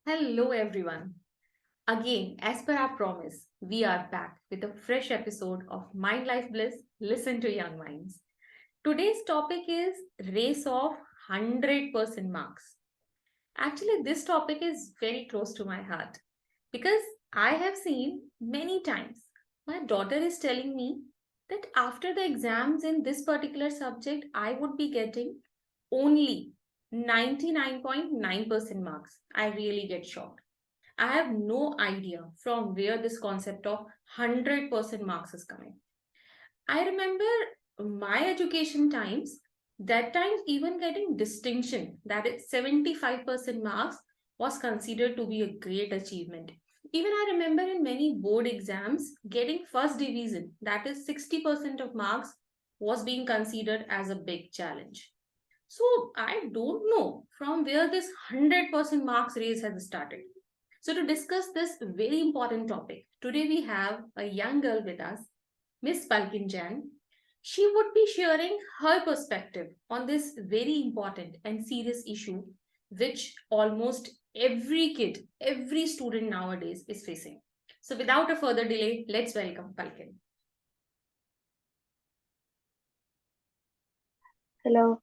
Hello, everyone. Again, as per our promise, we are back with a fresh episode of Mind Life Bliss Listen to Young Minds. Today's topic is race of 100% marks. Actually, this topic is very close to my heart because I have seen many times my daughter is telling me that after the exams in this particular subject, I would be getting only 99.9% marks. I really get shocked. I have no idea from where this concept of 100% marks is coming. I remember my education times, that times even getting distinction, that is 75% marks, was considered to be a great achievement. Even I remember in many board exams, getting first division, that is 60% of marks, was being considered as a big challenge. So I don't know from where this 100% marks race has started. So, to discuss this very important topic, today we have a young girl with us, Miss Palkin Jan. She would be sharing her perspective on this very important and serious issue, which almost every kid, every student nowadays is facing. So, without a further delay, let's welcome Palkin. Hello.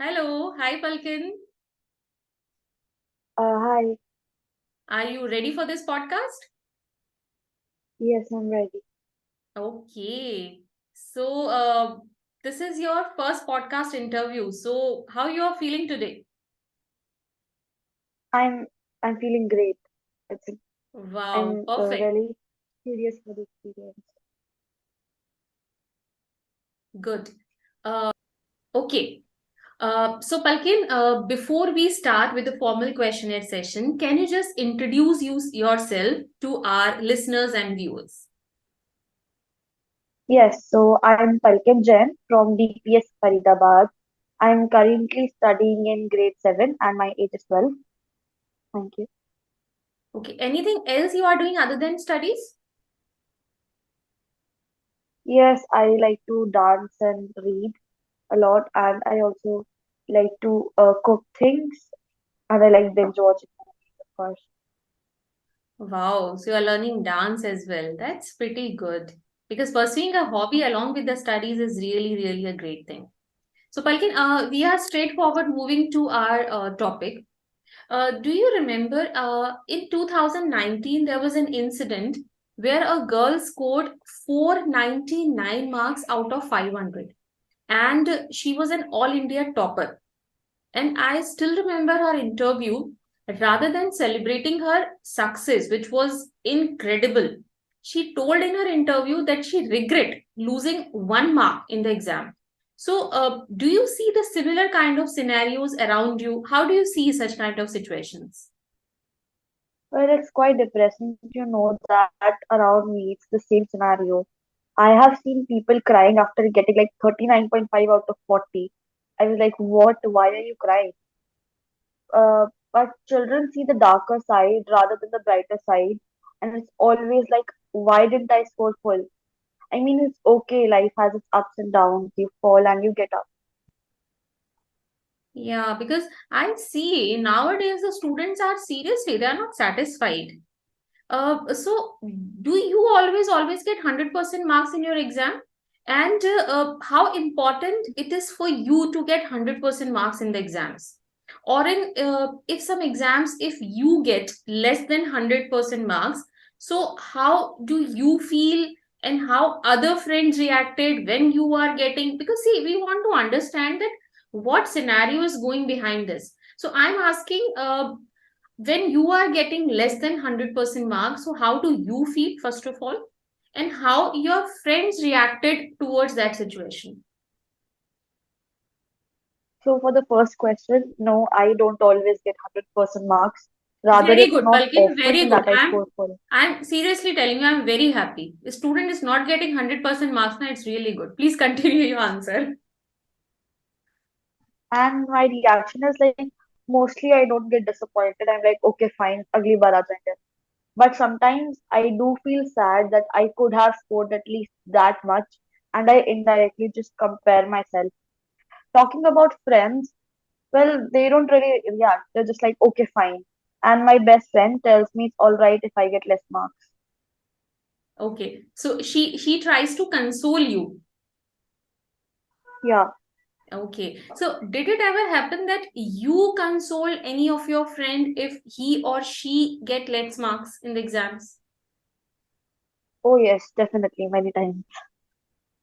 Hello, hi Palkin. Hi. Are you ready for this podcast? Yes, I'm ready. Okay. So, this is your first podcast interview. So, how you are feeling today? I'm I'm feeling great. It's Wow, I'm perfect. really curious for the experience. Good. Okay. So, Palkin, before we start with the formal questionnaire session, can you just introduce yourself to our listeners and viewers? Yes, so I'm Palkin Jain from DPS Faridabad. I'm currently studying in grade 7 and my age is 12. Thank you. Okay. Anything else you are doing other than studies? Yes, I like to dance and read a lot, and I also like to cook things, and I like binge watching movies, of course. Wow. So, you are learning dance as well. That's pretty good. Because pursuing a hobby along with the studies is really, really a great thing. So, Palkin, we are straightforward moving to our topic. Do you remember in 2019 there was an incident where a girl scored 499 marks out of 500 and she was an all India topper. And I still remember her interview. Rather than celebrating her success, which was incredible, she told in her interview that she regret losing 1 mark in the exam. So, do you see the similar kind of scenarios around you? How do you see such kind of situations? Well, it's quite depressing to know that around me it's the same scenario. I have seen people crying after getting like 39.5 out of 40. I was like, what? Why are you crying? But children see the darker side rather than the brighter side. And it's always like, why didn't I score full? I mean, it's okay. Life has its ups and downs. You fall and you get up. Yeah, because I see nowadays the students are seriously, they are not satisfied. So do you always get 100% marks in your exam? And how important it is for you to get 100% marks in the exams? Or in if some exams, if you get less than 100% marks, so how do you feel and how other friends reacted when you are getting? Because see, we want to understand that what scenario is going behind this. So I'm asking, when you are getting less than 100% marks, so how do you feel first of all, and how your friends reacted towards that situation? So for the first question, no, I don't always get 100% marks. Rather, Very it's good, not Palkin, very often good. that I i'm score full. i'm seriously telling you, I'm very happy the student is not getting 100% marks now. It's really good. Please continue your answer. And my reaction is like, mostly I don't get disappointed. I'm like, okay, fine, agli bar aa jayenge. But sometimes I do feel sad that I could have scored at least that much, and I indirectly just compare myself. Talking about friends, well, they don't really react. They're just like, okay, fine. And my best friend tells me it's all right if I get less marks. Okay. So she tries to console you. Yeah. Okay. So did it ever happen that you console any of your friend if he or she get less marks in the exams? Oh, yes, definitely, many times.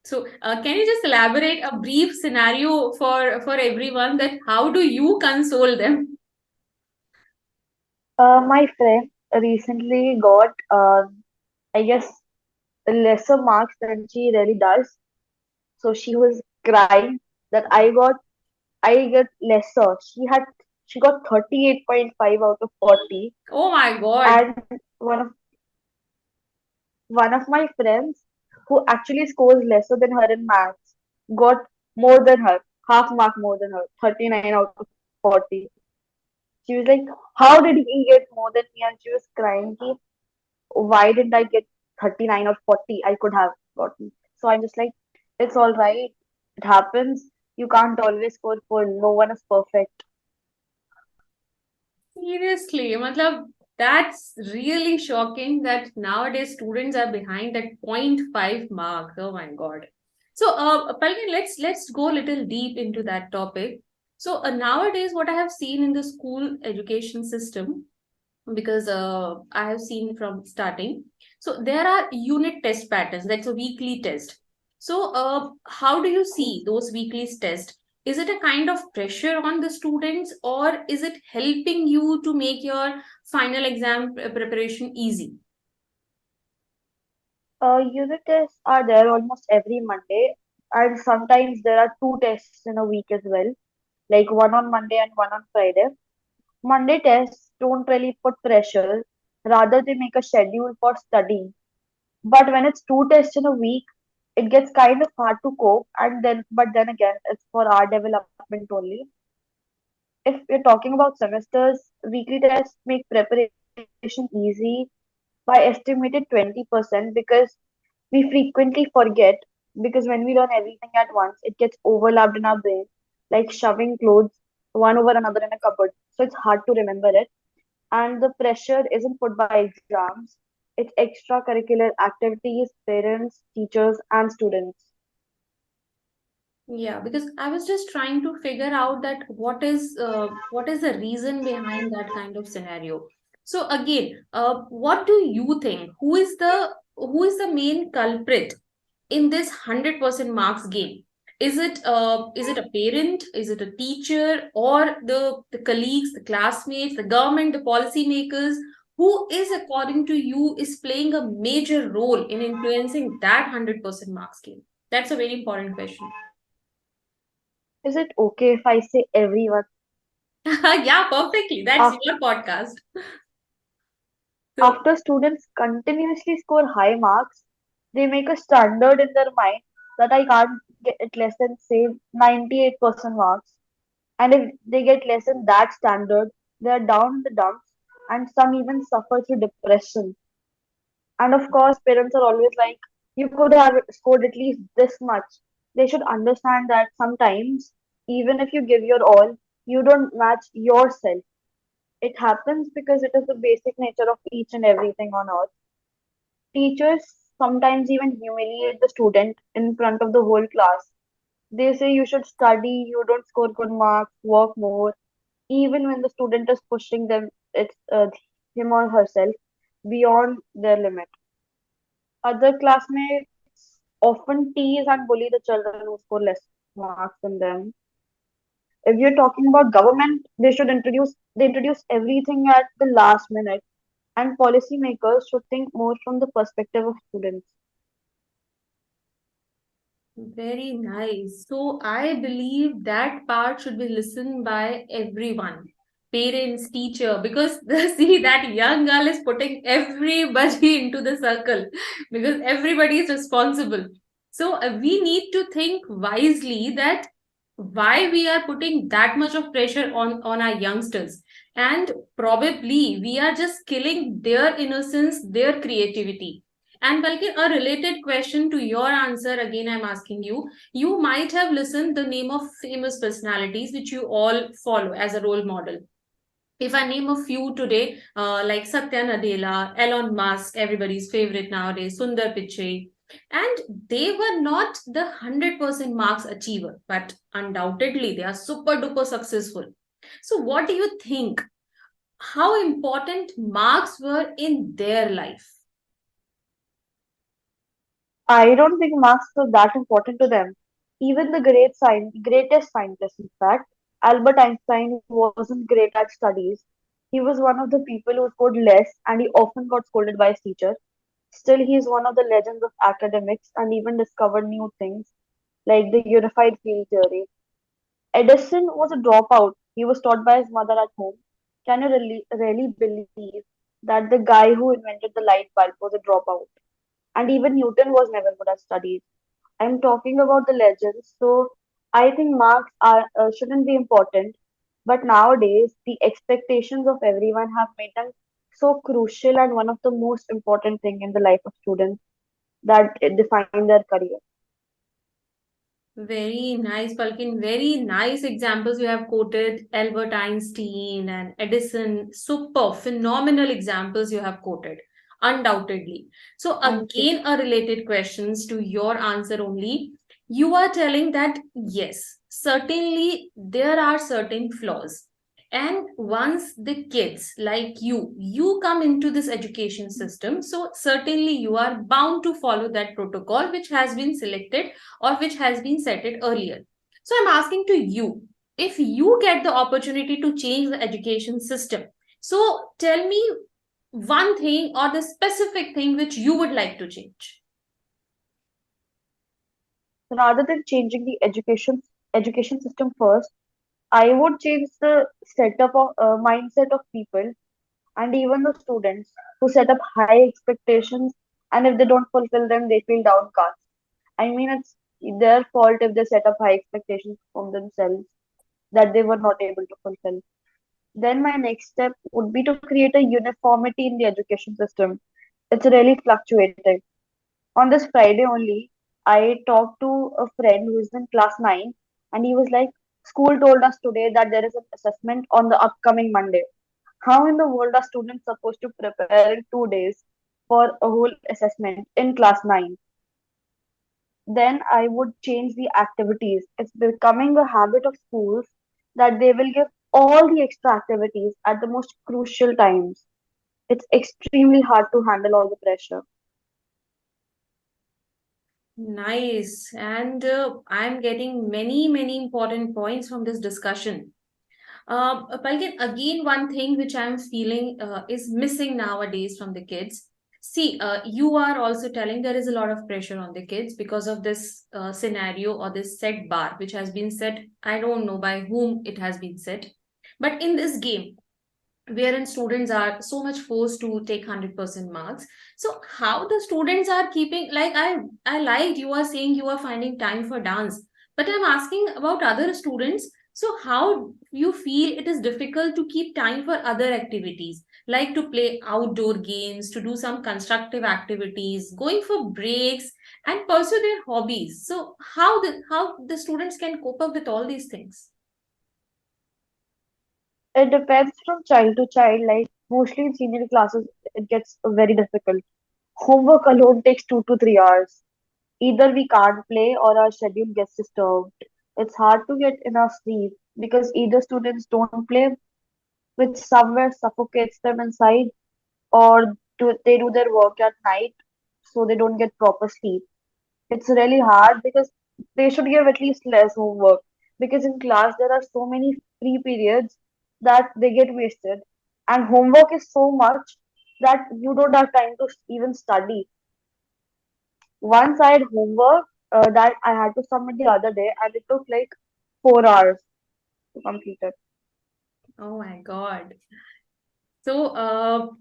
So can you just elaborate a brief scenario for everyone that how do you console them? My friend recently got, I guess, lesser marks than she really does. So she was crying that I get lesser. She got 38.5 out of 40, Oh my God. and one of my friends who actually scores lesser than her in maths got more than her, half mark more than her, 39 out of 40. She was like, "How did he get more than me?" And she was crying. Ki, why didn't I get 39 or 40? I could have gotten. So I'm just like, it's all right. It happens. You can't always score full. No one is perfect. Seriously, matlab, that's really shocking that nowadays students are behind that point 0.5 mark. Oh my God. So, Palgin, let's go a little deep into that topic. So, nowadays, what I have seen in the school education system, because I have seen from starting. So there are unit test patterns. That's a weekly test. So how do you see those weekly tests? Is it a kind of pressure on the students, or is it helping you to make your final exam preparation easy? Unit tests are there almost every Monday, and sometimes there are two tests in a week as well, like one on Monday and one on Friday. Monday tests don't really put pressure, rather, they make a schedule for studying. But when it's two tests in a week, it gets kind of hard to cope, and then again, it's for our development only. If we're talking about semesters, weekly tests make preparation easy by estimated 20% because we frequently forget, because when we learn everything at once, it gets overlapped in our brain, like shoving clothes one over another in a cupboard. So it's hard to remember it. And the pressure isn't put by exams, it's extracurricular activities, parents, teachers, and students. Yeah, because I was just trying to figure out that what is the reason behind that kind of scenario. So again, what do you think? Who is the main culprit in this 100% marks game? Is it a parent? Is it a teacher, or the colleagues, the classmates, the government, the policymakers? Who is, according to you, is playing a major role in influencing that 100% marks game? That's a very important question. Is it okay if I say everyone? Yeah, perfectly. That's Af- your podcast. So, After students continuously score high marks, they make a standard in their mind that I can't get less than, say, 98% marks. And if they get less than that standard, they are down in the dumps, and some even suffer through depression. And of course, parents are always like, you could have scored at least this much. They should understand that sometimes, even if you give your all, you don't match yourself. It happens because it is the basic nature of each and everything on earth. Teachers sometimes even humiliate the student in front of the whole class. They say you should study, you don't score good marks, work more, even when the student is pushing him or herself beyond their limit. Other classmates often tease and bully the children who score less marks than them. If you're talking about government, they introduce everything at the last minute, and policymakers should think more from the perspective of students. very nice. So, I believe that part should be listened by everyone, parents, teacher, because see, that young girl is putting everybody into the circle because everybody is responsible. So, we need to think wisely that why we are putting that much of pressure on our youngsters, and probably we are just killing their innocence, their creativity. And Balki, a related question to your answer, again, I'm asking you. You might have listened the name of famous personalities which you all follow as a role model. If I name a few today, like Satya Nadella, Elon Musk, everybody's favorite nowadays, Sundar Pichai, and they were not the 100% marks achiever, but undoubtedly they are super duper successful. So, what do you think? How important marks were in their life? I don't think marks were that important to them. Even the greatest scientist, in fact, Albert Einstein wasn't great at studies. He was one of the people who scored less and he often got scolded by his teacher. Still, he is one of the legends of academics and even discovered new things like the unified field theory. Edison was a dropout. He was taught by his mother at home. Can you really believe that the guy who invented the light bulb was a dropout? And even Newton was never good at studies. I'm talking about the legends, so I think marks are shouldn't be important. But nowadays, the expectations of everyone have made them so crucial and one of the most important thing in the life of students that define their career. Very nice, Palkin. Very nice examples you have quoted. Albert Einstein and Edison. Super, phenomenal examples you have quoted. Undoubtedly. So, Thank you. again, a related questions to your answer only. You are telling that yes, certainly there are certain flaws. And once the kids like you come into this education system, so certainly you are bound to follow that protocol which has been selected or which has been set it earlier. So I'm asking to you, if you get the opportunity to change the education system, so tell me one thing or the specific thing which you would like to change. Rather than changing the education system first, I would change the setup of mindset of people and even the students who set up high expectations, and if they don't fulfill them, they feel downcast. I mean, it's their fault if they set up high expectations from themselves that they were not able to fulfill. Then my next step would be to create a uniformity in the education system. It's really fluctuating. On this Friday only, I talked to a friend who is in class 9, and he was like, school told us today that there is an assessment on the upcoming Monday. How in the world are students supposed to prepare in 2 days for a whole assessment in class 9? Then I would change the activities. It's becoming a habit of schools that they will give all the extra activities at the most crucial times. It's extremely hard to handle all the pressure. Nice. And I'm getting many important points from this discussion. Palkin, again, one thing which I'm feeling is missing nowadays from the kids. See, you are also telling there is a lot of pressure on the kids because of this scenario or this set bar, which has been set. I don't know by whom it has been set. But in this game, wherein students are so much forced to take 100% marks, so how the students are keeping, like, I liked you are saying you are finding time for dance, but I'm asking about other students. So how you feel it is difficult to keep time for other activities, like to play outdoor games, to do some constructive activities, going for breaks, and pursue their hobbies? So how the students can cope up with all these things? It depends from child to child. Like mostly in senior classes, it gets very difficult. Homework alone takes 2 to 3 hours. Either we can't play or our schedule gets disturbed. It's hard to get enough sleep because either students don't play, which somewhere suffocates them inside, or they do their work at night so they don't get proper sleep. It's really hard because they should give at least less homework because in class there are so many free periods that they get wasted, and homework is so much that you don't have time to even study. Once I had homework that I had to submit the other day, and it took like 4 hours to complete it. Oh my god. So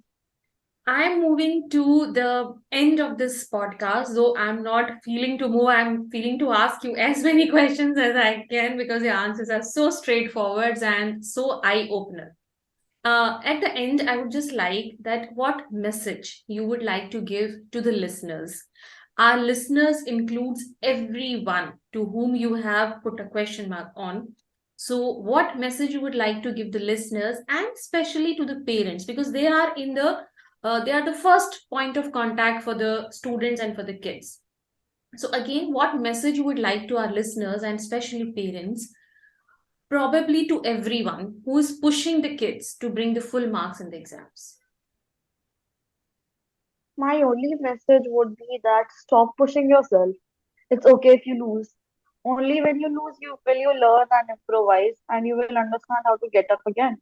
I'm moving to the end of this podcast, though I'm not feeling to move. I'm feeling to ask you as many questions as I can because your answers are so straightforward and so eye-opener. At the end, I would just like that what message you would like to give to the listeners. Our listeners includes everyone to whom you have put a question mark on. So, what message you would like to give the listeners, and especially to the parents, because they are in the they are the first point of contact for the students and for the kids. So, again, what message you would like to our listeners and especially parents, probably to everyone who is pushing the kids to bring the full marks in the exams? My only message would be that stop pushing yourself. It's okay if you lose. Only when you lose you will you learn and improvise and you will understand how to get up again.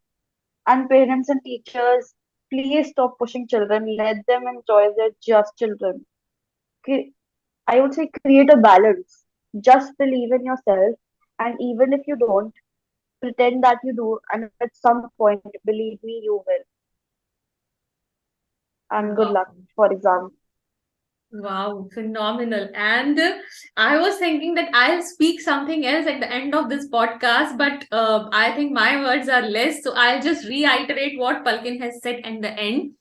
And parents and teachers, please stop pushing children. Let them enjoy their just children. Cre- I would say create a balance. Just believe in yourself, and even if you don't, pretend that you do, and at some point, believe me, you will. And good Wow. luck for exams. Wow, phenomenal. And I was thinking that I'll speak something else at the end of this podcast, but I think my words are less. So I'll just reiterate what Palkin has said at the end.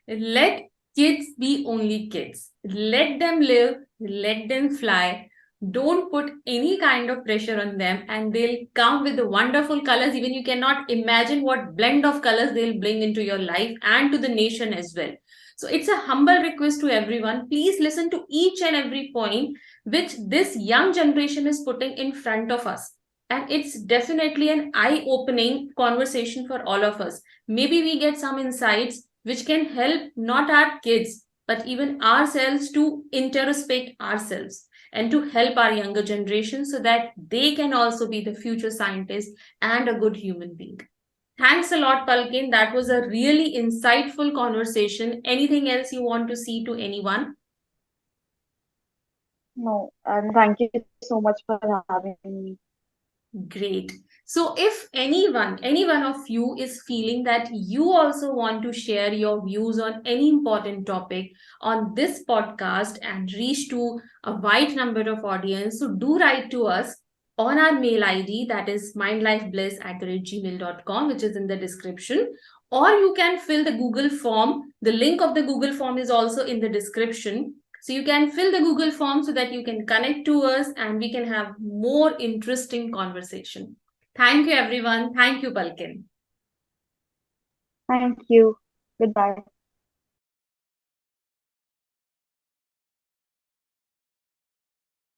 Let kids be only kids. Let them live, let them fly. Don't put any kind of pressure on them, and they'll come with the wonderful colors. Even you cannot imagine what blend of colors they'll bring into your life and to the nation as well. So it's a humble request to everyone. Please listen to each and every point which this young generation is putting in front of us. And it's definitely an eye opening conversation for all of us. Maybe we get some insights which can help not our kids, but even ourselves to introspect ourselves and to help our younger generation so that they can also be the future scientists and a good human being. Thanks a lot, Palkin. That was a really insightful conversation. Anything else you want to see to anyone? No, and thank you so much for having me. Great. So, if any one of you is feeling that you also want to share your views on any important topic on this podcast and reach to a wide number of audience, so do write to us on our mail ID, that is mindlifebliss@gmail.com, which is in the description. Or you can fill the Google form. The link of the Google form is also in the description, so you can fill the Google form so that you can connect to us and we can have more interesting conversation. Thank you, everyone. Thank you, Balkin. Thank you. Goodbye.